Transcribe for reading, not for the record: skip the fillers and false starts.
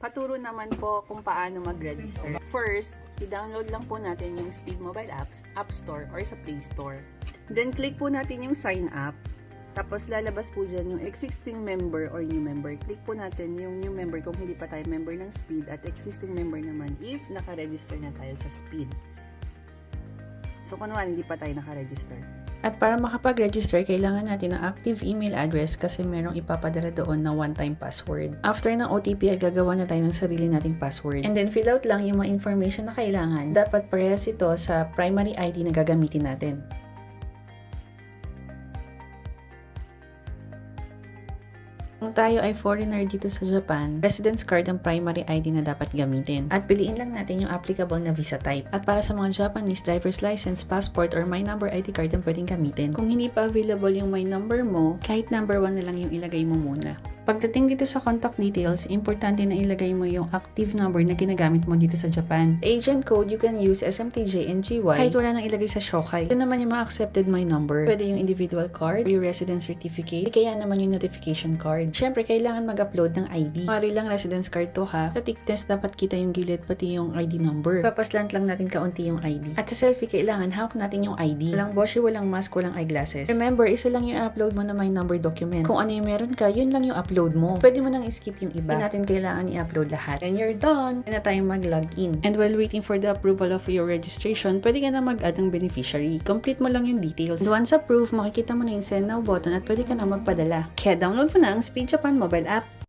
Paturo naman po kung paano mag-register. First, i-download lang po natin yung Speed Mobile Apps, App Store or sa Play Store. Then, click po natin yung sign up. Tapos, lalabas po dyan yung existing member or new member. Click po natin yung new member kung hindi pa tayo member ng Speed at existing member naman if naka-register na tayo sa Speed. So, kunwari, hindi pa tayo naka-register. At para makapag-register, kailangan natin ng active email address kasi merong ipapadala doon na one-time password. After ng OTP, ay gagawa na tayo ng sarili nating password. And then, fill out lang yung mga information na kailangan. Dapat parehas ito sa primary ID na gagamitin natin. Kung tayo ay foreigner dito sa Japan, residence card ang primary ID na dapat gamitin. At piliin lang natin yung applicable na visa type. At para sa mga Japanese, driver's license, passport, or My Number ID card ang pwedeng gamitin. Kung hindi pa available yung My Number mo, kahit number 1 na lang yung ilagay mo muna. Pagdating dito sa contact details, importante na ilagay mo yung active number na ginagamit mo dito sa Japan. Agent code, you can use SMTJ and GY kahit wala nang ilagay sa Shokai. Ito naman yung mga accepted My Number. Pwede yung individual card, yung residence certificate, kaya naman yung notification card. Siyempre, kailangan mag-upload ng ID. Mari lang residence card to ha. Sa tick test, dapat kita yung gilid pati yung ID number. Papaslant lang natin kaunti yung ID. At sa selfie, kailangan hawak natin yung ID. Walang boshi, walang mask, walang eyeglasses. Remember, isa lang yung upload mo na My Number document. Kung ano yung meron ka, yun lang yung upload mo. Pwede mo nang skip yung iba. Hindi natin kailangan i-upload lahat. And you're done. Pwede na tayong mag-login. And while waiting for the approval of your registration, pwede ka na mag-add ng beneficiary. Complete mo lang yung details. And once approved, makikita mo na yung send now button at pwede ka na magpadala. Kaya download mo na ang Speed Japan mobile app.